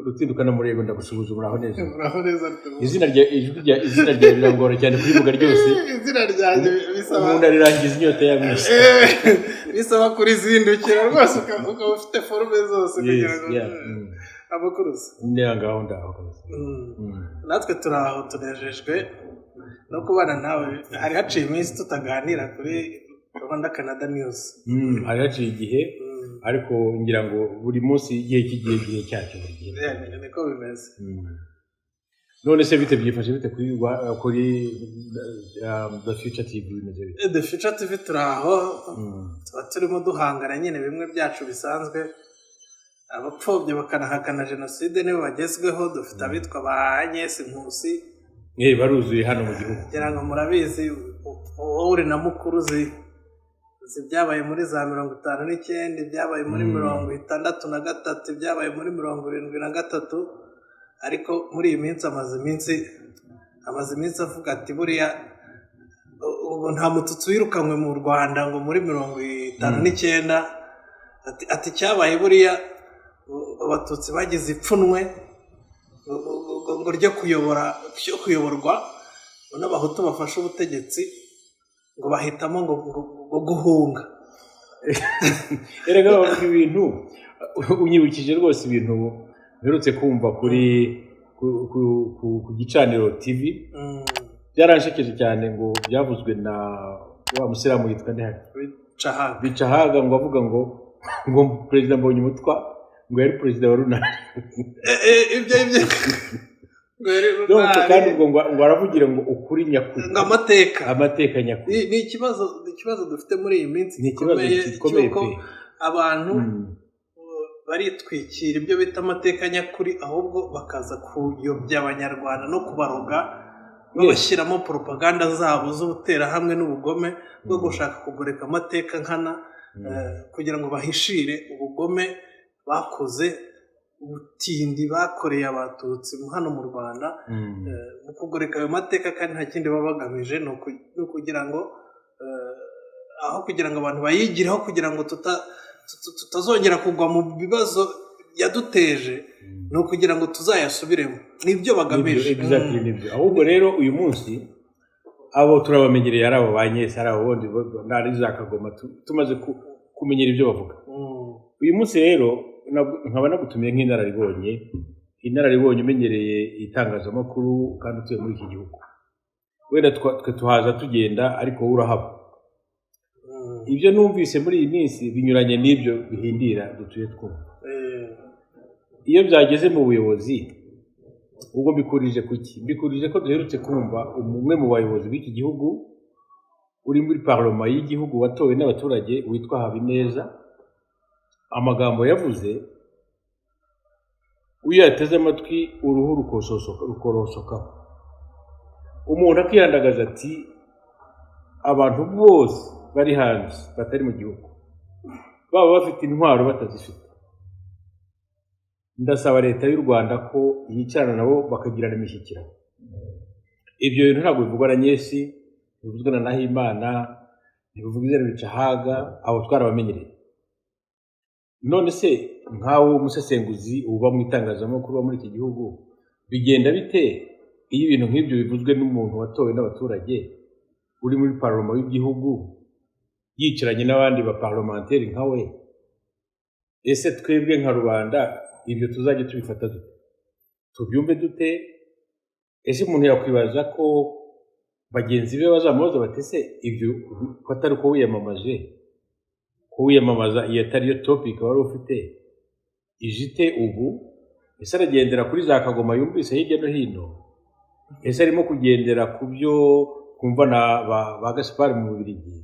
rutindukana murego ndagusuhuza uraho neza izina rya birangora cyane kurivuga ryose izina ryanjye bisaba umuntu arirangiza inyota yamwishe bisaba kurizindukira rwose ukaba ufite forume zose kugira ngo abakuruzi ngaho ndaho natwe turaho tunejejwe no kubana nawe hari haciye iminsi tutaganira kuri Rwanda Canada News hari haciye igihe ariko ngira ngo buri munsi igihe cyacyo buri gihe niko bimeze none se bite byifashe bite kuri The Future TV bimeze bite The Future TV turaho tuba turimo duhangana nyine bimwe byacu bisanzwe abapfobye bakanahakana jenoside nibo bagezweho dufite abitwa ba Agnes Nkusi baruzuye hano mu gihugu ngira ngo murabizi wowe uri na mukuru byabaye muri za 59 byabaye muri 63 byabaye muri 73 ariko muri iyi minsi amaze iminsi avuga ati buriya ubu nta mututsi wirukanywe mu Rwanda ngo muri 59 ati cyabaye buriya abatutsi bagize ipfunwe ngo ryo kuyoborwa n'abahutu bafashe ubutegetsi ngo bahitamo ngo guhunga erega ibintu unyibukije rwose ibintu mperutse kumva kuri ku gicaniro TV byaranshekeje cyane ngo byavuzwe na wa musiramu yitwa ndahari bicahaga ngo avuga ngo Perezida Mbonyumutwa ngo yari perezida wa runari ibyo kandi ngo aravugira ngo ukuri nyakuri amateka nyakuri ni ikibazo dufite muri iyi minsi gikomeye cyuko abantu baritwikira ibyo bita amateka nyakuri ahubwo bakaza kuyobya abanyarwanda no kubaroga babashyiramo propaganda zabo z'ubuterahamwe n'ubugome bwo gushaka kugoreka amateka nkana kugira ngo bahishire ubugome bakoze ubutindi bakoreye abatutsi hano mu Rwanda mu kugoreka ayo mateka kandi nta kindi baba bagamije ni ukugira ngo aho kugira ngo abantu bayigireho kugira ngo tutazongera kugwa mu bibazo yaduteje ni ukugira ngo tuzayasubiremo nibyo bagamije ahubwo rero uyu munsi abo turabamenyereye ari abo banyese ari abo bondi ntari za Kagoma tumaze kumenyera ibyo bavuga uyu munsi rero nkaba nagutumiye nk'inararibonye umenyereye itangazamakuru kandi utuye muri iki gihugu wenda twe tuhaza tugenda ariko urahaba ibyo numvise muri iyi minsi binyuranye n'ibyo bihindira dutuye twumva iyo byageze mu buyobozi ubwo mbikurije ko duherutse kumva umwe mu bayobozi b'iki gihugu uri muri parlement y'igihugu watowe n'abaturage witwa Habineza amagambo yavuze uyu yateze amatwi uruhu rukorosoka umuntu akiyandagaza ati abantu bose bari hanze batari mu gihugu baba bafite intwaro batazifite ndasaba leta y'u Rwanda ko yicarana nabo bakagirana imishyikirano ibyo bintu ntabwo bivugwa na Nyesi bivugwa na Nahimana bivugwa na Bicahaga abo twarabamenyereye none se nkawe umusesenguzi uba mu itangazamakuru muri iki gihugu bigenda bite iyo ibintu nk'ibyo bivuzwe n'umuntu watowe n'abaturage uri muri parlement y'igihugu yicaranye n'abandi ba parlementaire nkawe ese twebwe nka rubanda ibyo tuzajye tubifata dute tubyumve dute ese umuntu yakwibaza ko bagenzi be bazamubaza batese ibyo atari ko wiyamamaza iyo atari yo topic wari ufite ijite ubu ese aragendera kuri za Kagoma yumvise hirya no hino ese arimo kugendera ku byo kumva na ba Gaspard mu Bubiligi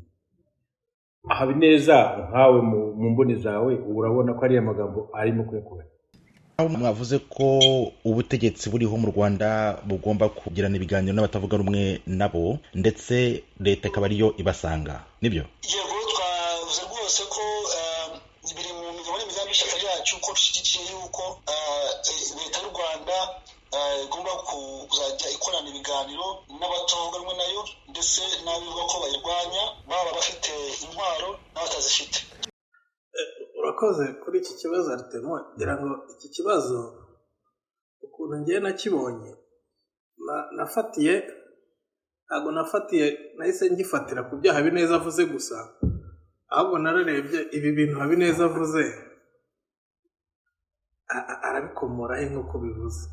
Habineza nkawe mu mboni zawe urabona ko ari amagambo arimo kuyakora mwavuze ko ubutegetsi buriho mu Rwanda bugomba kugirana ibiganiro n'abatavuga rumwe nabo ndetse leta ikaba ariyo ibasanga nibyo yego twavuze rwose ko biri mu migabo n'imigambi y'ishyaka ryacu ko dushyigikiye yuko leta y'u Rwanda igomba kuzajya ikorana ibiganiro n'abatavuga rumwe nayo ndetse n'abivuga ko bayirwanya baba bafite intwaro n'abatazifite urakoze kuri iki kibazo Artemo ngira ngo iki kibazo ukuntu ngiye nakibonye nafatiye ntabwo nahise ngifatira ku byo Habineza avuze gusa, ahubwo nararebye ibi bintu Habineza avuze arabikomoraho nk'uko bivuze.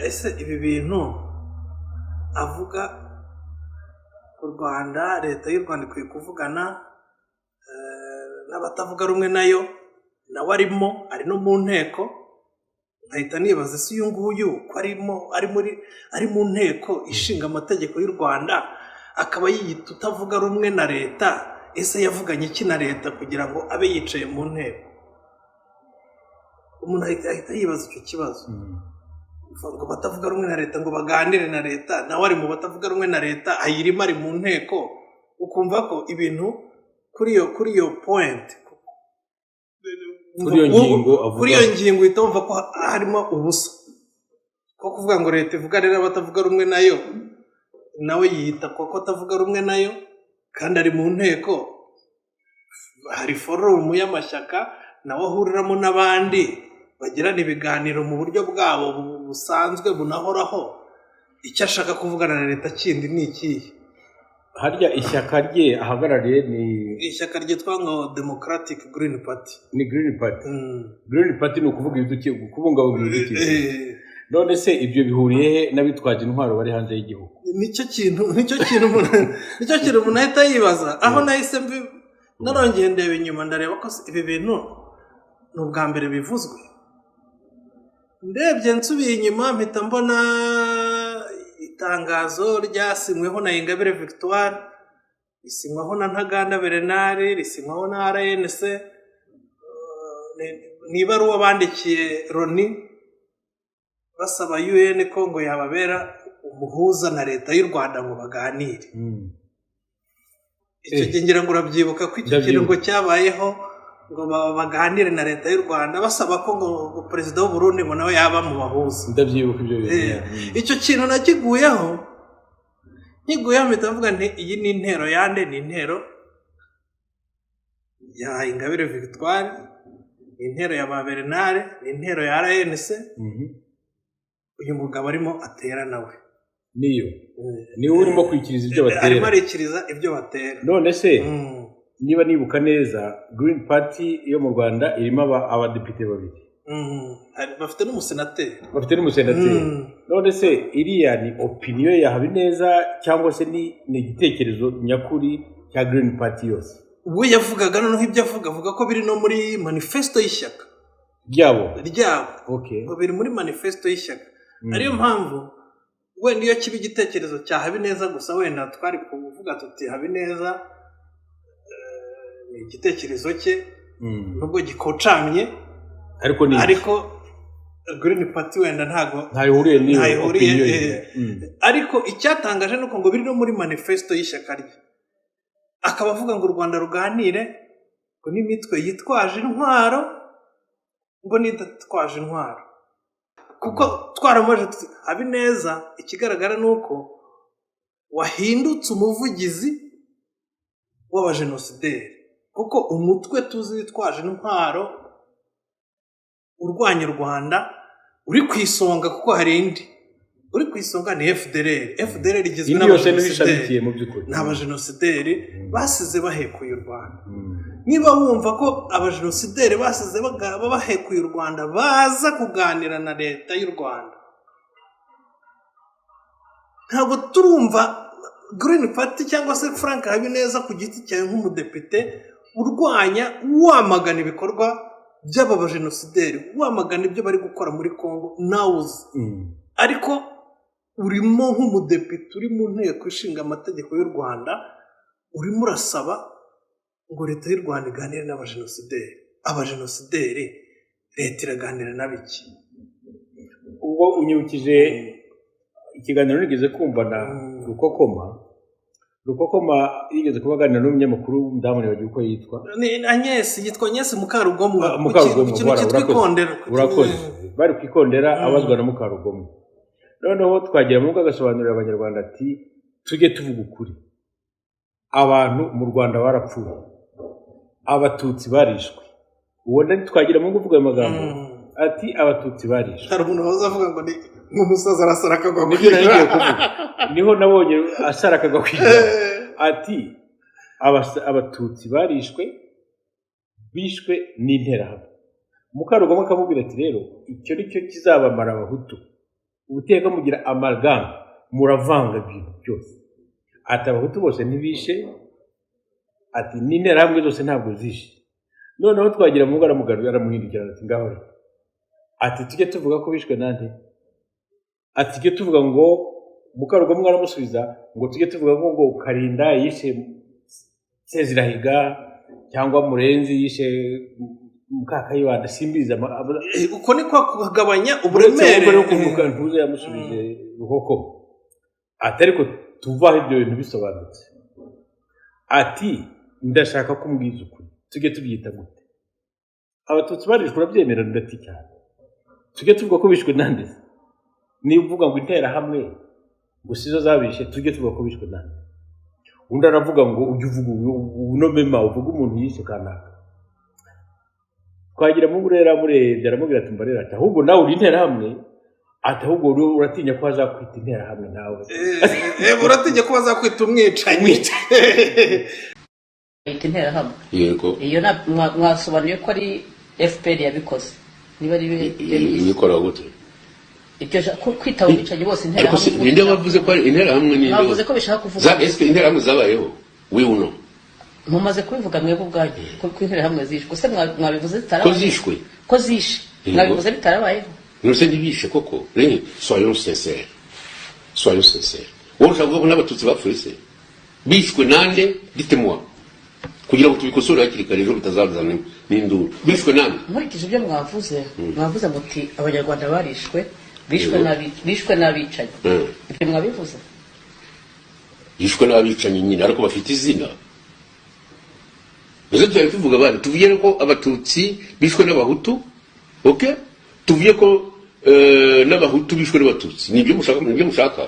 Ese ibi bintu avuga u Rwanda, leta y'u Rwanda ikwiye kuvugana n'abatavuga rumwe nayo, nawe ari no mu nteko, nkahita nibaza ese uyu nguyu ko ari mu nteko ishinga amategeko y'u Rwanda akaba yiyita utavuga rumwe na leta, ese yavuganye iki na leta kugira ngo abe yicaye mu nteko? Umuntu ahita yibaza icyo kibazo, ngo batavuga rumwe na leta ngo baganire na leta, nawe ari mu batavuga rumwe na leta, ayirimo ari mu nteko. Ukumva ko ibintu kuri iyo point, kuri iyo ngingo uhita wumva ko harimo ubusa ko kuvuga ngo leta ivugane n'abatavuga rumwe nayo, nawe yiyita ko atavuga rumwe nayo kandi ari mu nteko. Hari forumu y'amashyaka nawe ahuriramo n'abandi bagirana ibiganiro mu buryo bwabo busanzwe bunahoraho. Icyo ashaka kuvugana na leta kindi ni ikihe? Harya ishyaka rye ahagarariye ni ishyaka ryitwa ngo Democratic Green Party. Ni Green Party. Green Party ni ukuvuga kubungabunga ibidukikije. None se ibyo bihuriye he n'abitwaje intwaro bari hanze y'igihugu? Nicyo kintu umuntu ahita yibaza. Aho nahise narongeye ndeba inyuma ndareba ko ibi bintu ni ubwa mbere bivuzwe. Ndebye nsubiye inyuma mpita mbona itangazo ryasinyweho na Ingabire Victoire, risinywaho na Ntaganda Bernard, risinywaho na RNC, ni ibaruwa bandikiye Loni basaba UN ko ngo yababera umuhuza na leta y'u Rwanda ngo baganire. Icyo gihe ngira ngo urabyibuka ko icyo kintu ngo cyabayeho ngo baganire na leta y'u Rwanda basaba ko ngo perezida w'u Burundi ngo nawe yaba mu bahuza. Ndabyibuka ibyo bintu. Icyo kintu nakiguyeho mpita mvuga nti iyi ni intero yande, ni intero ya Ingabire Victoire, ni intero ya ba Bernard, ni intero ya RNC. Uyu mugabo arimo atera nawe niwe urimo kwikiriza ibyo batera, arimo arikiriza ibyo batera. None se niba nibuka neza Green Party yo mu Rwanda irimo abadepite babiri, bafite n'umusenateri. None se iriya ni opinion ya Habineza cyangwa se ni igitekerezo nyakuri cya Green Party yose? We yavugaga noneho ibyo avuga ko biri no muri manifesto y'ishyaka ryabo. Okay. Ngo biri muri manifesto y'ishyaka. Ariyo mpamvu wenda iyo kiba igitekerezo cya Habineza gusa, wenda twari kuvuga tuti Habineza igitekerezo cye nubwo gikocamye, ariko Green Party wenda ntayihuriye n'iyo opinion. Ariko icyatangaje nuko ngo biri no muri manifesto y'ishyaka rye. Akaba avuga ngo u Rwanda ruganire ngo n'imitwe yitwaje intwaro ngo nidatwaje intwaro, kuko twaramaje Habineza ikigaragara nuko wahindutse umuvugizi w'abajenosideri, kuko umutwe tuzi witwaje intwaro urwanya u Rwanda uri ku isonga, kuko hari indi uri ku isonga ni FDLR igizwe n'abajenosideri basize bahekuye u Rwanda. Niba wumva ko abajenosideri basize bahekuye u Rwanda baza kuganira na leta y'u Rwanda, ntabwo turumva Green Party cyangwa se Frank Habineza ku giti cyawe nk'umudepite wamagana ibikorwa by'aba bajenosideri, wamagana ibyo bari gukora muri Congo nawuzi. Ariko urimo nk'umudepite uri mu nteko ishinga amategeko y'u Rwanda, urimo urasaba ngo leta y'u Rwanda iganire n'abajenosideri. Leta iraganira n'abiki? Ubwo unyibukije ikiganiro nigeze kumva na Rukokoma yigeze kubaganira n'umunyamakuru ndamune bagiye uko yitwa yitwa Agnes Mukarugomwa. Cyitwa Ikondera. Urakoze. Bari kwikondera abazwa na Mukarugomwa. Noneho twagira mu agasobanurira abanyarwanda ati tujye tuvuga ukuri, abantu mu Rwanda barapfuye, abatutsi barishwe. Uwo ndani twagira mu kuvuga amagambo ati abatutsi barishwe. hari umuntu waza avuga ngo ni nk'umusaza arasara akagwa nibyo narigiye kuvuga, niho nabonye asara akagwa kw'ijana. Ati abatutsi barishwe, bishwe n'interahamwe. Mukarugomwa akamubwira ati rero icyo nicyo kizabamara abahutu, ubuteka mugira amalgame, muravanga ibintu byose. Ati abahutu bose ntibishe, ati n'interahamwe zose ntabwo zishe. Noneho twagira mu ngara mugaru yaramuhindukira ati ngaho rero, ati tujye tuvuga ko bishwe nande, ati tujye tuvuga ngo Mukarugomwa aramusubiza ngo tujye tuvuga ngo Karinda yishe Sezirahiga cyangwa Murenzi yishe Mukakayibanda, simbiza uko ni kwa kugabanya uburemere no kuvuga ntuze yamusubije ruhoko. Ati ariko tuvaho ibyo bintu bisobanutse. Ati ndashaka kumbwiza ukuri, tujye tubyita gute? Abatutsi barishwe urabyemera ndati cyane, tujye tuvuga ko bishwe nande. Niba uvuga ngo interahamwe ngo sizo zabishe, tujye tuvuga ko bishwe nande. Undi aravuga ngo ujye uvuga unomema, uvuga umuntu yishe kanaka. Twagira mu burera murebye aramubwira ati mbarera, ati ahubwo nawe uri interahamwe, ati ahubwo uratinya ko azakwita interahamwe nawe. uratinya ko azakwita umwicanyi. interahamwe yego iyo mwasobanuye ko ari FPR yabikoze, niba ari ibikora gute ibyo kwita umwicanyi bose interahamwe. ariko ninde wavuze ko ari interahamwe? ninde bavuze ko bishaka kuvuga za eske interahamwe zabayeho wiuno mumaze kubivuga mwebwe ubwanyu ko interahamwe zishwe, se mwabivuze ko zishwe, ko zishe, mwabivuze bitarabayeho. nose ndibishe koko rero. soyons sincères, soyons sincères. wowe ushaka ko n'abatutsi bapfuye se bishwe nande? dites-moi kugira ngo tubikosore hakiri kare ejo bitazazana n'induru. bishwe nande? nkurikije ibyo mwavuze muti abanyarwanda barishwe, bishwe n'abicanyi. ibyo mwabivuze bishwe n'abicanyi nyine, ariko bafite izina. Nzo twari tuvuga bane, tuvuye ko abatutsi bishwe n'abahutu, okay? Tuvuye ko n'abahutu bishwe n'abatutsi. Nibyo mushaka?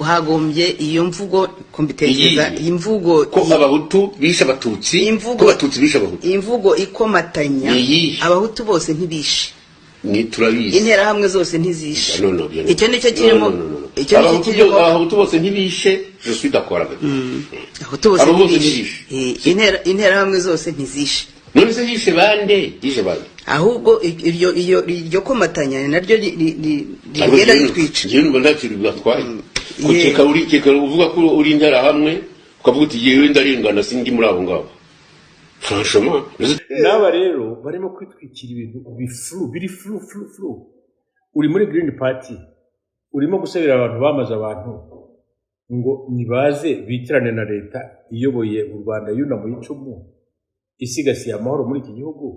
hagombye iyo mvugo kumbitekereza, imvugo ko abahutu bishe abatutsi, ko abatutsi bishe abahutu, imvugo ikomatanya abahutu bose ntibishe, ni turabizi interahamwe zose ntizishe. icyo nicyo kirimo, abahutu bose ntibishe. je suis d'accord avec abahutu bose ntibishe, interahamwe zose ntizishe. none se yishe bande? ahubwo iryo komatanya naryo rigenda ritwica. njyewe numva nta kintu bibatwaye keka uvuga ko uri interahamwe ukavuga uti yewe ndarengana sindi muri abo ngabo. franchement n'aba rero barimo kwitwikira ibintu biri flu. uri muri Green Party urimo gusabira abantu bamaze abantu ngo nibaze bitirane na leta iyoboye u Rwanda yunamo y'icumu isigasiye amahoro muri iki gihugu.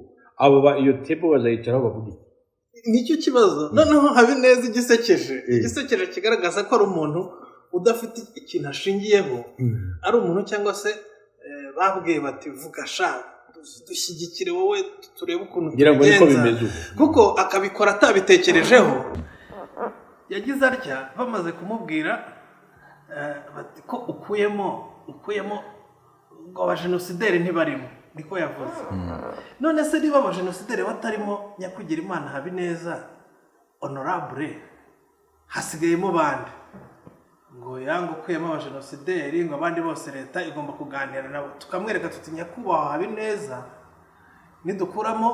abo iyo tebo bazayicaraho bavuga iki? nicyo kibazo. noneho Habineza igisekeje kigaragaza ko ari umuntu udafite ikintu ashingiyeho, ari umuntu cyangwa se babwiye bati vuga sha dushyigikire wowe turebe ukuntu tubigenza, kuko akabikora atabitekerejeho. yagize atya bamaze kumubwira bati ko ukuyemo ngo abajenosideri ntibarimo, niko yavuze. none se niba abajenosideri batarimo nyakugira Imana Habineza honorable, hasigayemo bande? ngo yango ukuyemo abajenosideri, ngo abandi bose leta igomba kuganira nabo. tukamwereka tuti nyakubahwa Habineza, nidukuramo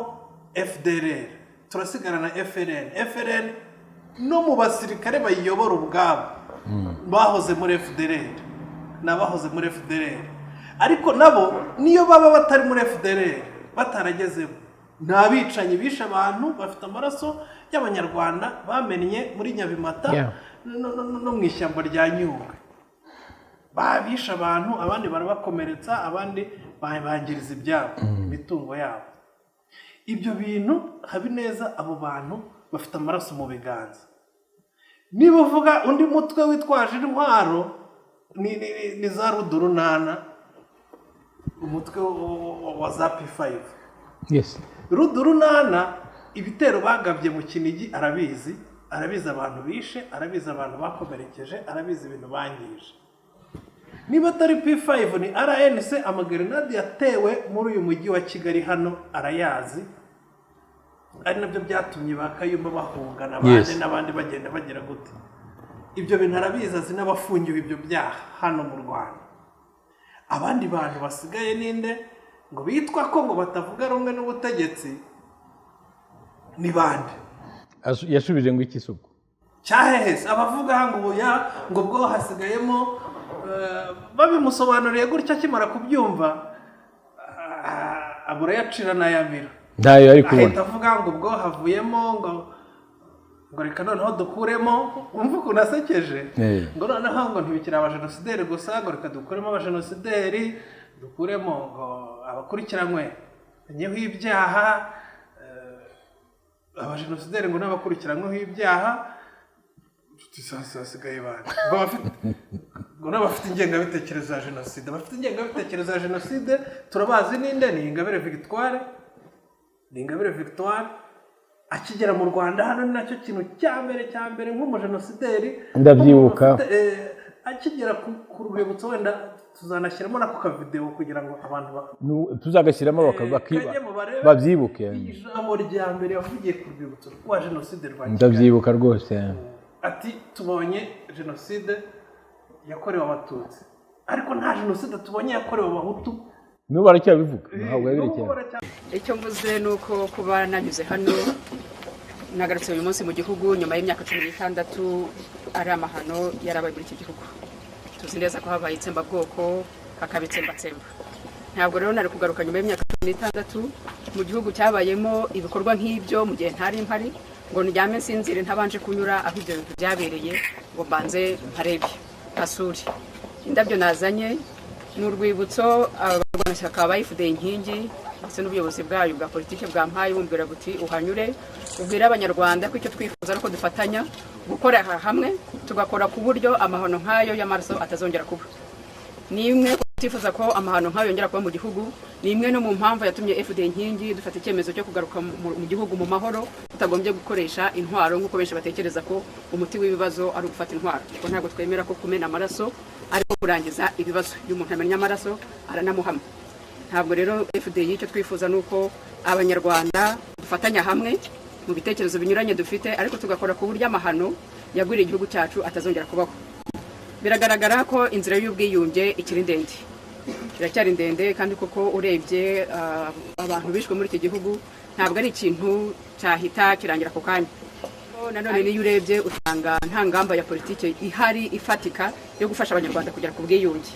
FDLR turasigarana FLN no mu basirikare bayiyobora ubwabo bahoze muri FDLR, ariko nabo niyo baba batari muri FDLR bataragezemo, nta bicanyi bishe abantu bafite amaraso y'abanyarwanda bamennye muri Nyabimata no mu ishyamba rya Nyungwe. babishe abantu, abandi barabakomeretsa, abandi bangiriza ibyabo, imitungo yabo. ibyo bintu Habineza abo bantu bafite amaraso mu biganza. niba uvuga undi mutwe witwaje intwaro ni za Rudurunana, umutwe wa za P5. Rudurunana ibitero bagabye mu Kinigi arabizi abantu bishe, arabizi abantu bakomerekeje, arabizi ibintu bangije. niba atari P5 ni RNC. Amagrenade yatewe muri uyu mujyi wa Kigali hano arayazi, ari nabyo byatumye bakayumba bahungana n'abandi bagenda bagira gute. Ibyo bintu arabizi, azi n'abafungiwe ibyo byaha hano mu Rwanda. Abandi bantu basigaye ninde ngo bitwa ko ngo batavuga rumwe n'ubutegetsi ni bande? Yashubije ngo iki suko cyahehese abavuga ngo bwo hasigayemo babimusobanuriye gutya akimara kubyumva abura yacira n'ayamira ntayo ari kubona, ahita avuga ngo bwo havuyemo ngo reka noneho dukuremo, umva ukuntu asekeje ngo noneho ngo ntibikira abajenosideri gusa, ngo reka dukuremo abajenosideri, dukuremo ngo abakurikiranywe nyeho ibyaha, abajenosideri ngo n'abakurikiranyweho ibyaha hasigaye bande ngo n'abafite ingengabitekerezo ya jenoside. Abafite ingengabitekerezo ya jenoside turabazi ninde? Ni Ingabire Victoire. Akigera mu Rwanda hano ni nacyo kintu cya mbere nk'umujenosideri ndabyibuka. Akigera ku rwibutso, wenda tuzanashyiramo nako kavideo kugira ngo abantu tuzagashyiramo babyibuke. Ijambo rya mbere yavugiye ku rwibutso rwa jenoside rwa Kigali, ndabyibuka rwose. Ati tubonye jenoside yakorewe Abatutsi, ariko nta jenoside tubonye yakorewe Abahutu. Nibo baracyabivuga, ntabwo yabirekera. Icyo mvuze ni uko kuba nanyuze hano nagarutse uyu munsi mu gihugu nyuma y'imyaka 16 ari amahano yarabaye muri iki gihugu. Tuzi neza ko habaye itsembabwoko, hakaba itsembatsemba. Ntabwo rero nari kugaruka nyuma y'imyaka 16 mu gihugu cyabayemo ibikorwa nk'ibyo mu gihe ntari mpari, ngo ndyame nsinzire ntabanje kunyura aho ibyo bintu byabereye, ngo mbanze mparebe hasuri. Indabyo nazanye n'urwibutso abarwanashyaka bayifudeye inkingi ndetse n'ubuyobozi bwayo bwa politike bwa mpaye bumbwira buti uhanyure ubwira abanyarwanda ko icyo twifuza ari uko dufatanya gukora hamwe tugakora ku buryo amahano nk'ayo y'amaraso atazongera kuba. Ni imwe twifuza ko amahano nk'ayo yongera kuba mu gihugu, ni imwe no mu mpamvu yatumye FDL inkingi dufata icyemezo cyo kugaruka mu gihugu mu mahoro tutagombye gukoresha intwaro nk'uko benshi batekereza ko umuti w'ibibazo ari ugufata intwaro. Kuko ntabwo twemera ko kumena amaraso ariko kurangiza ibibazo. Iyo umuntu amenya amaraso aranamuhama. Ntabwo rero FDL icyo twifuza nuko abanyarwanda dufatanya hamwe mu bitekerezo binyuranye dufite, ariko tugakora ku buryo amahano yagwiriye igihugu cyacu atazongera kubaho. Biragaragara ko inzira y'ubwiyunge ikiri ndende, iracyari ndende, kandi koko urebye abantu bishwe muri iki gihugu ntabwo ari ikintu cyahita kirangira ako kanya. Nanone niyo urebye usanga nta ngamba ya politike ihari ifatika yo gufasha abanyarwanda kugera ku bwiyunge,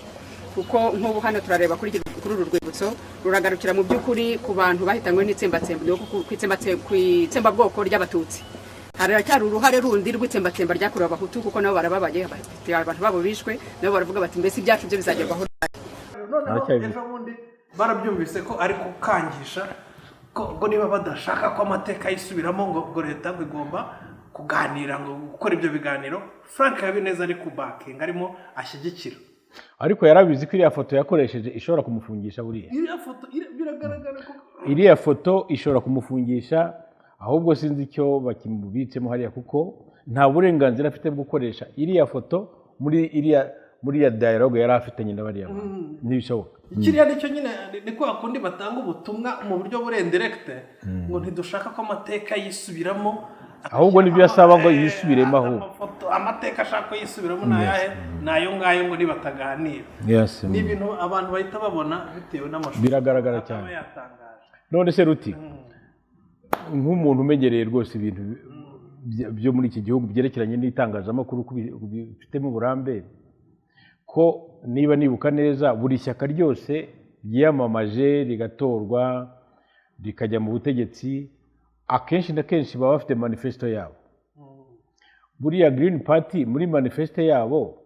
kuko nk'ubu hano turareba kuri uru rwibutso ruragarukira mu by'ukuri ku bantu bahitanywe n'itsembabwoko ry'Abatutsi. Haracyari uruhare rundi rw'itsembatsemba ryakorewe Abahutu, kuko nabo barababaye, abantu babo bishwe, nabo baravuga bati mbese ibyacu byo bizagerwaho. Ejo bundi barabyumvise ko ari kukangisha ko niba badashaka ko amateka yisubiramo ngo leta igomba kuganira, ngo gukora ibyo biganiro. Frank Habineza ari kubakinga, arimo ashyigikira, ariko yarabizi ko iriya foto yakoresheje ishobora kumufungisha. Buriya iriya foto biragaragara ko iriya foto ishobora kumufungisha, ahubwo sinzi icyo bakimubitsemo hariya, kuko nta burenganzira afite bwo gukoresha iriya foto muri iriya dialogue yari afitanye n'abariya bantu. Ntibishoboka. Kiriya nicyo nyine ni kwa kundi batanga ubutumwa mu buryo burendirekite, ngo ntidushaka ko amateka yisubiramo, ahubwo nibyo yasaba ngo yisubiremo. Ahubwo amateka ashaka ko yisubiramo nayo ngayo ngo nibataganira. Ni ibintu abantu bahita babona bitewe n'amashusho, biragaragara cyane. None se Ruti, nk'umuntu umenyereye rwose ibintu byo muri iki gihugu byerekeranye n'itangazamakuru bifitemo uburambe, ko niba nibuka neza buri shyaka ryose ryiyamamaje rigatorwa rikajya mu butegetsi, akenshi na kenshi baba bafite manifesto yabo. Buriya Green Party muri manifesto yabo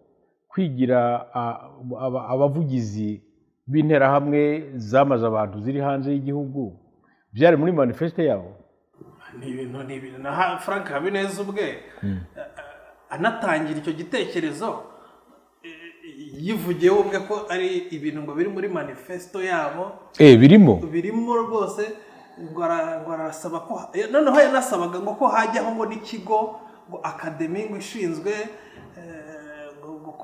kwigira abavugizi b'interahamwe zamaze abantu ziri hanze y'igihugu byari muri manifesto yabo. Ni ibintu na Frank Habineza ubwe anatangira icyo gitekerezo yivugiyeho ubwe ko ari ibintu ngo biri muri manifesto yabo. birimo rwose, ngo arasaba ko noneho yanasabaga ngo ko hajyaho ngo n'ikigo ngo akademi ngo ishinzwe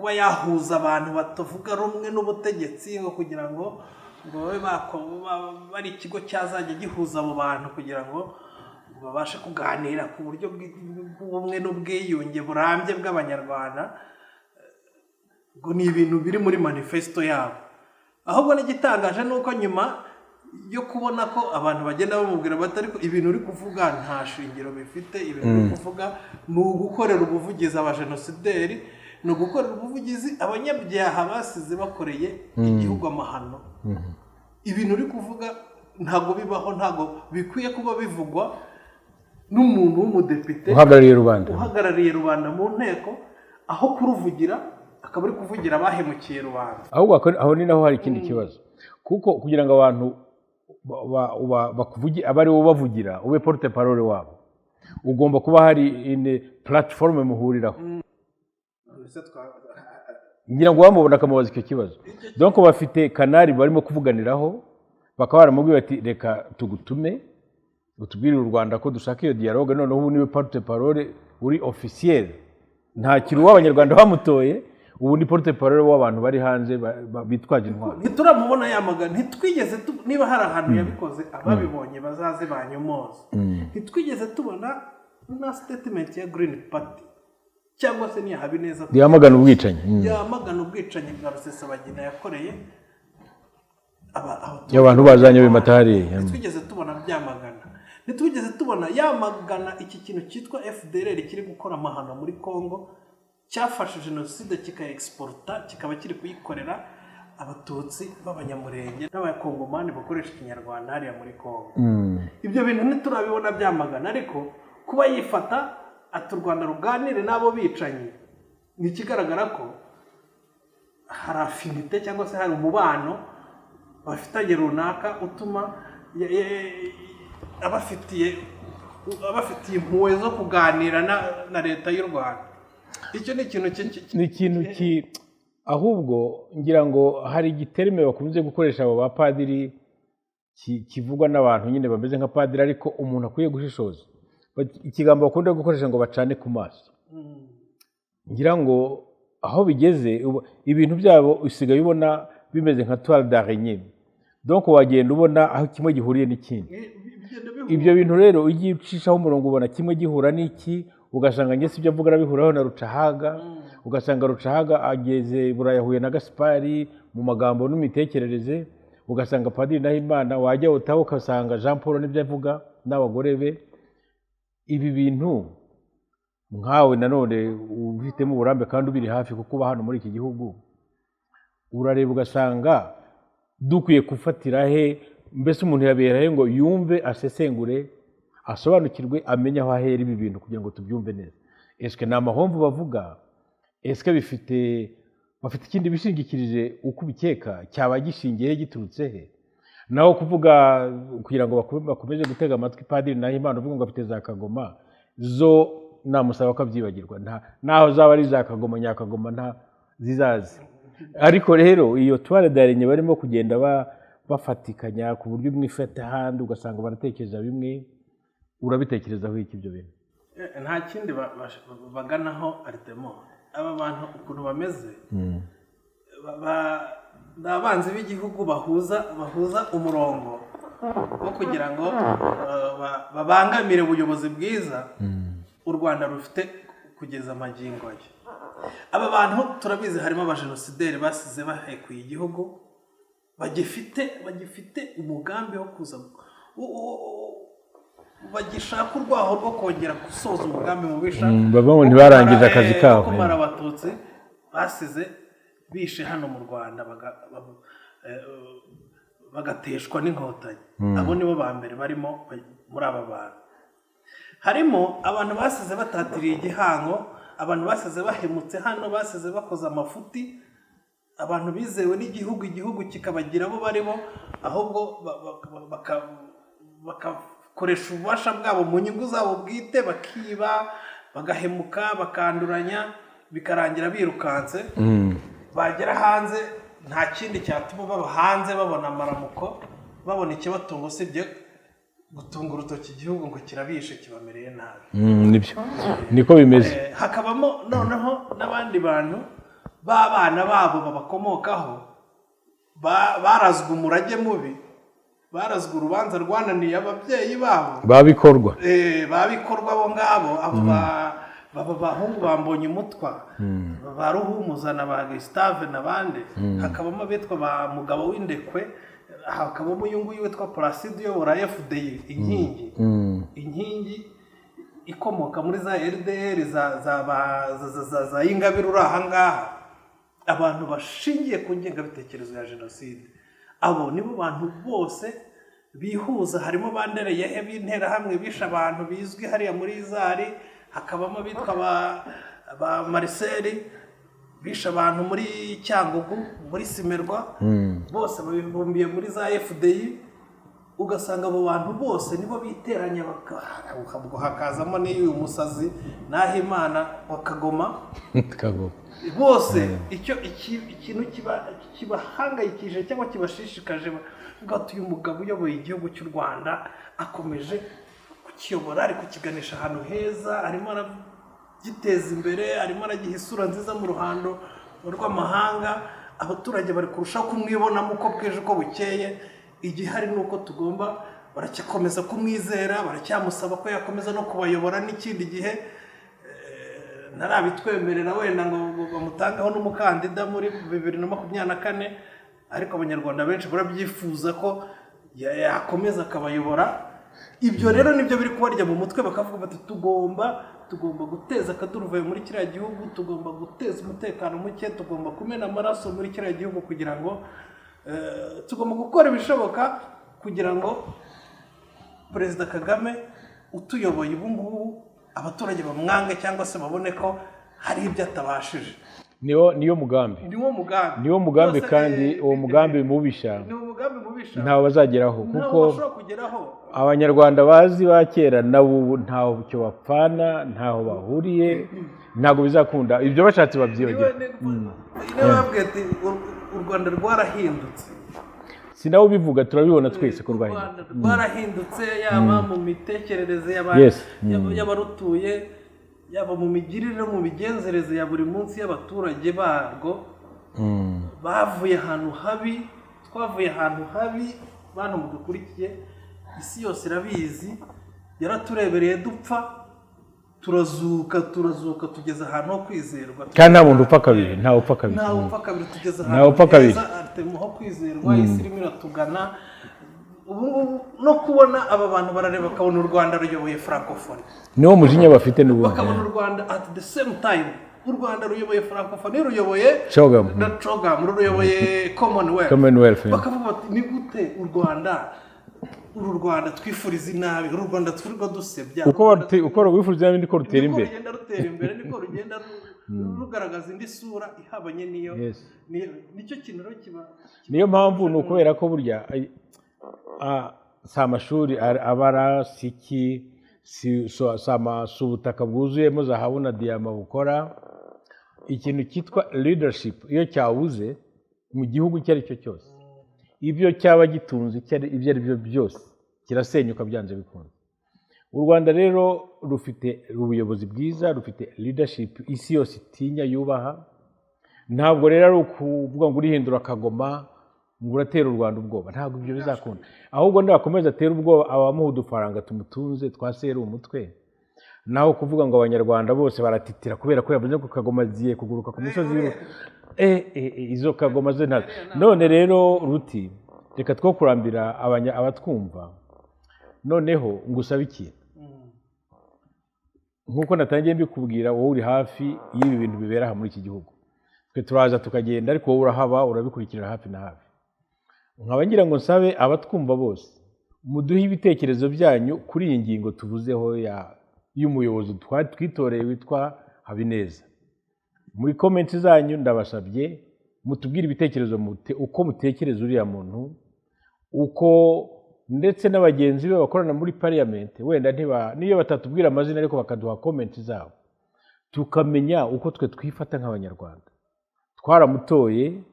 kuba yahuza abantu batavuga rumwe n'ubutegetsi ngo kugira ngo babe bari ikigo cyazajya gihuza abo bantu kugira ngo babashe kuganira ku buryo bw'ubumwe n'ubwiyunge burambye bw'abanyarwanda, ngo ni ibintu biri muri manifesto yabo. Ahubwo n'igitangaje ni uko nyuma yo kubona ko abantu bagenda bamubwira bati ariko ibintu uri kuvuga nta shingiro bifite, ibintu uri kuvuga ni ugukorera ubuvugizi abajenosideri, ni ugukorera ubuvugizi abanyabyaha basize bakoreye igihugu amahano. Ibintu uri kuvuga ntabwo bibaho, ntabwo bikwiye kuba bivugwa n'umuntu w'umudepite uhagarariye rubanda mu nteko, aho kuruvugira akaba ari kuvugira abahemukiye rubanda. ahubwo aho ni naho hari ikindi kibazo, kuko kugira ngo abantu bakuvuge abe ari wo bavugira ube porte parole wabo, ugomba kuba hari platform muhuriraho. ngira ngo wamubona akamubaza icyo kibazo, donc bafite kanari barimo kuvuganiraho, bakaba baramubwira bati reka tugutume utubwirire u Rwanda ko dushaka iyo dialogue, noneho ubu niwe porte parole uri officiel, nta kintu w'abanyarwanda bamutoye, ubu ni porte parole w'abantu bari hanze bitwaje intwaro. Ntituramubona yamagana, ntitwigeze niba hari ahantu yabikoze ababibonye bazaze banyomoza. Ntitwigeze tubona na statement ya Green Party cyangwa se ni Habineza yamagana ubwicanyi, yamagana ubwicanyi bwa Rusesabagina yakoreye abantu bazanye bimatari. Ntitwigeze tubona byamagana, ntitwigeze tubona yamagana iki kintu cyitwa FDLR kiri gukora amahano muri Congo, cyafashe jenoside kikaexporta, kikaba kiri kuyikorera abatutsi b'abanyamurenge n'abakongomani bakoresha ikinyarwanda hariya muri Congo. Ibyo bintu ntiturabibona byamagana, ariko kuba yifata ati u Rwanda ruganire n'abo bicanyi, ni ikigaragara ko hari afinite cyangwa se hari umubano bafitanye runaka utuma abafitiye impuhwe zo kuganira na leta y'u Rwanda. Icyo ni ikintu ahubwo ngira ngo hari igiterime bakunze gukoresha abo bapadiri kivugwa n'abantu nyine bameze nka padiri, ariko umuntu akwiye gushishoza. Ikigambo bakunda gukoresha ngo bacane ku maso. Ngira ngo aho bigeze ibintu byabo usigaye ubona bimeze nka toile d'araignée, donc wagenda ubona aho kimwe gihuriye n'ikindi. Ibyo bintu rero ugiye ucishaho umurongo ubona kimwe gihura n'iki, ugasanga ngese ibyo avuga arabihuraho na Rucahaga, ugasanga Rucahaga ageze burayahuye na Gaspari mu magambo n'imitekerereze, ugasanga Padiri Nahimana wajya utaho ugasanga Jean Paul n'ibyo avuga n'abagore be. Ibi bintu nkawe nanone ufitemo uburambe kandi ubiri hafi kuko uba hano muri iki gihugu, urareba ugasanga dukwiye kufatira he, mbese umuntu yabera he ngo yumve asesengure asobanukirwe amenye aho ahera ibi bintu kugira ngo tubyumve neza. Eske ni amahomvu bavuga, eske bafite ikindi bishingikirije uko ubikeka cyaba gishingiye giturutse he? Naho kuvuga kugira ngo bakomeze gutega amatwi Padiri Nahimana uvuga ngo afite za Kagoma, zo namusaba ko abyibagirwa, naho zaba ari za Kagoma Nyakagoma nta zizazi. Ariko rero iyo toile d'araignée barimo kugenda bafatikanya ku buryo mwifata handi ugasanga baratekereza bimwe, urabitekerezaho iki ibyo bintu? Nta kindi baganaho Artemo. Aba bantu ukuntu bameze n'abanzi b'igihugu bahuza umurongo wo kugira ngo babangamire ubuyobozi bwiza u Rwanda rufite kugeza amagingo ye. Aba bantu turabizi harimo abajenosideri basize bahekuye igihugu, bagifite umugambi wo kuza bagishaka urwaho rwo kongera gusoza umugambi mubisha, bavamo ntibarangije akazi kabo, kumara abatutsi basize bishe hano mu Rwanda bagateshwa n'inkotanyi. Abo nibo ba mbere barimo muri aba bantu. Harimo abantu basize batatiriye igihango, abantu basize bahemutse hano, basize bakoze amafuti, abantu bizewe n'igihugu, igihugu kikabagira abo barimo, ahubwo bakakoresha ububasha bwabo mu nyungu zabo bwite, bakiba, bagahemuka, bakanduranya, bikarangira birukanse. Bagera hanze nta kindi cyatuma baba hanze babona amaramuko, babona ikibatunga usibye gutunga urutoki igihugu ngo kirabishe kibamereye nabi. Nibyo niko bimeze. Hakabamo noneho n'abandi bantu b'abana babo babakomokaho barazwe umurage mubi, barazwe urubanza rwananiye ababyeyi babo babikorwa abo ngabo abo bahungu bambonye umutwa ba Ruhumuza na ba Gustave n'abandi, hakabamo abitwa ba Mugabo w'Indekwe, hakabamo uyu nguyu witwa Placide uyobora FDI inkingi ikomoka muri za RDR za Ingabire uri aha ngaha, abantu bashingiye ku ngengabitekerezo ya jenoside. Abo nibo bantu bose bihuza, harimo bandereye b'interahamwe bishe abantu bizwi hariya muri Zari, hakabamo abitwa ba Marcel bishe abantu muri Cyangugu muri Simerwa, bose babibumbiye muri za FDI. Ugasanga abo bantu bose nibo biteranya hakazamo n'uyu musazi Nahimana wa Kagoma bose ikintu kibahangayikije cyangwa kibashishikaje ugati uyu mugabo uyoboye igihugu cy'u Rwanda akomeje kukiyobora, ari kukiganisha ahantu heza, arimo aragiteza imbere, arimo aragiha isura nziza mu ruhando rw'amahanga, abaturage bari kurushaho kumwibonamo uko bwije uko bukeye. Igihari ni uko tugomba baracyakomeza kumwizera, baracyamusaba ko yakomeza no kubayobora n'ikindi gihe ntarabitwemerera wenda ngo bamutangaho n'umukandida muri 2024, ariko abanyarwanda benshi barabyifuza ko yakomeza akabayobora. Ibyo rero nibyo biri kubarya mu mutwe, bakavuga bati tugomba guteza akaduruvayo muri kiriya gihugu, tugomba guteza umutekano muke, tugomba kumena amaraso muri kiriya gihugu, kugira ngo tugomba gukora ibishoboka kugira ngo Perezida Kagame utuyoboye ubu ngubu abaturage bamwange cyangwa se babone ko hari ibyo atabashije. niyo mugambi kandi uwo mugambi mubisha ntawe bazageraho, kuko abanyarwanda bazi ba kera nabo ntaho cyo bapfana, ntaho bahuriye, ntago bizakunda ibyo bashatse babyibagirwa. U Rwanda rwarahindutse, sinawe bivuga, turabibona twese ko rwarahindutse, yaba mu mitekerereze y'abarutuye, yaba mu migirire no mu migenzereze ya buri munsi y'abaturage barwo. Bavuye ahantu habi, twavuye ahantu habi, bantu mudukurikiye, isi yose irabizi, yaraturebereye dupfa, turazuka tugeze ahantu ho kwizerwa, kandi nta muntu upfa kabiri, ntawe upfa kabiri, tugeze ahantu heza ho kwizerwa. Isi irimo iratugana ubu, no kubona aba bantu barareba bakabona u Rwanda ruyoboye francophonie, niwo mujinya bafite n'ubu, bakabona u Rwanda at the same time u Rwanda ruyoboye francophonie, ruyoboye CHOGM, ruyoboye commonwealth, bakavuga bati ni gute uru Rwanda twifuriza inabi, uru Rwanda twirirwa dusebya, uko rwifuriza inabi niko rutera imbere, niko rugenda rugaragaza indi sura ihabanye niyo. Nicyo kintu rero kiba, niyo mpamvu ni ukubera ko burya si amashuri abara, si ubutaka bwuzuyemo zahabu na diyama bukora. Ikintu cyitwa leadership iyo cyabuze mu gihugu icyo ari cyo cyose, ibyo cyaba gitunze ibyo ari byo byose kirasenyuka byanze bikunze. U Rwanda rero rufite ubuyobozi bwiza, rufite leadership isi yose itinya yubaha. Ntabwo rero ari ukuvuga ngo urihindura Kagoma ngo uratera u Rwanda ubwoba, ntabwo ibyo bizakunda. Ahubwo ndakomeza atera ubwoba abamuha udufaranga tumutunze twasera umutwe, naho kuvuga ngo abanyarwanda bose baratitira kubera ko yavuze ko Kagoma agiye kuguruka ku misozi izo Kagoma ze ntazo. None rero Ruti, reka two kurambira abatwumva, noneho ngusaba iki, nkuko natangiye mbikubwira, wowe uri hafi y'ibi bintu bibera aha muri iki gihugu, twe turaza tukagenda, ariko wowe urahaba urabikurikirira hafi na hafi. Nkaba ngira ngo nsabe abatwumva bose muduhe ibitekerezo byanyu kuri iyi ngingo tuvuzeho y'umuyobozi twitoreye witwa Habineza. Muri comments zanyu ndabasabye mutubwire ibitekerezo uko mutekereza uriya muntu, uko ndetse n'abagenzi be bakorana muri parliament, wenda niyo batatubwira amazina ariko bakaduha comments zabo, tukamenya uko twe twifata nk'abanyarwanda. Twaramutoye,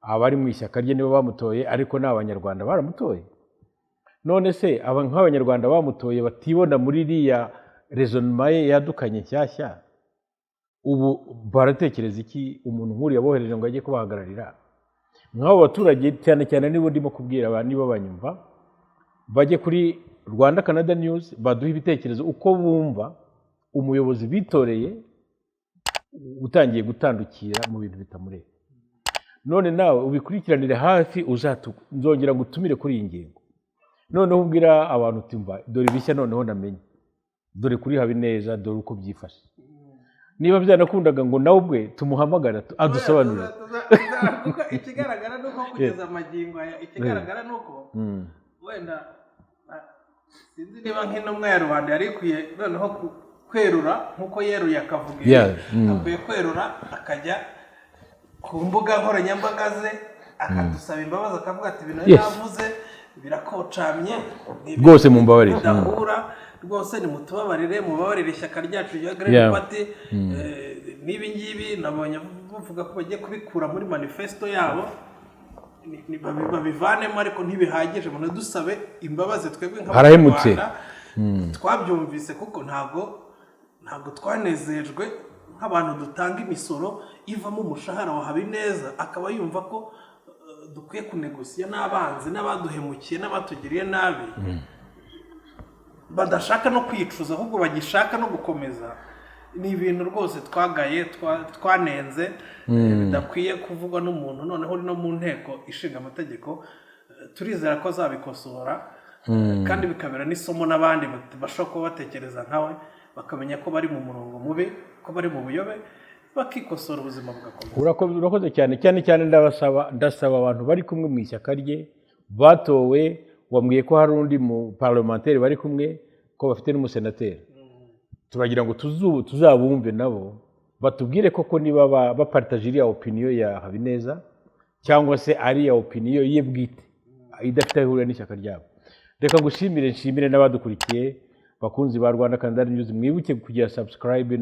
abari mu ishyaka rye nibo bamutoye, ariko n'abanyarwanda baramutoye. None se nk'abanyarwanda bamutoye batibona muri iriya raisonnement ye yadukanye nshyashya, ubu baratekereza iki umuntu nk'uriya bohereje ngo ajye kubahagararira nk'abo baturage cyane cyane nibo ndimo kubwira abantu nibo banyumva bajye kuri Rwanda Canada News baduha ibitekerezo uko bumva umuyobozi bitoreye utangiye gutandukira mu bintu bitamureba none nawe ubikurikiranire hafi nzongera gutumire kuri iyi ngingo noneho ubwira abantu utimva dore bishya noneho namenye dore kuri Habineza dore uko byifashe niba byanakundaga ngo nawe ubwe tumuhamagara adusobanurire kuko ikigaragara nuko kugeza amagingo ikigaragara nuko wenda sinzi niba nk'intumwa ya rubanda yari ikwiye noneho kwerura nk'uko yeruye akavuga akwiye kwerura akajya ku mbuga nkoranyambaga ze akadusaba imbabazi akavuga ati ibintu yavuze birakocamye rwose mumbabarire bidahura rwose nimutubabarire mubabarire ishyaka ryacu rya Green Party n'ibi ngibi nabonye bavuga ko bagiye kubikura muri manifesto yabo babivanemo ariko ntibihagije umuntu dusabe imbabazi twebwe nk'abanyarwanda twabyumvise kuko ntabwo twanezejwe nk'abantu dutanga imisoro ivamo umushahara wa Habineza akaba yumva ko dukwiye kunegosiya n'abanzi n'abaduhemukiye n'abatugiriye nabi badashaka no kwicuza ahubwo bagishaka no gukomeza ni ibintu rwose twagaye twanenze bidakwiye kuvugwa n'umuntu noneho no mu nteko ishinga amategeko turizera ko zabikosora kandi bikabera n'isomo n'abandi bashobora kuba batekereza nkawe bakamenya ko bari mu murongo mubi ko bari mu buyobe bakikosora ubuzima bugakomeza urakoze cyane ndasaba abantu bari kumwe mu ishyaka rye batowe wambwiye ko hari undi mu parlementaire bari kumwe ko bafite n'umusenateri turagira ngo tuzabumve nabo batubwire koko niba bapartage iriya opinion ya Habineza cyangwa se ari ya opinion ye bwite idafite ihuriro n'ishyaka ryabo reka nshimire n'abadukurikiye bakunzi ba Rwanda Canada News mwibuke kugira subscribe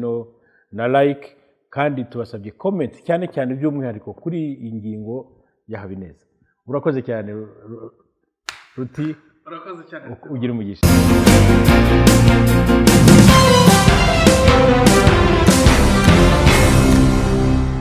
na like kandi tubasabye comment cyane by'umwihariko kuri iyi ngingo ya Habineza urakoze cyane Ruti urakoze cyane ugira umugisha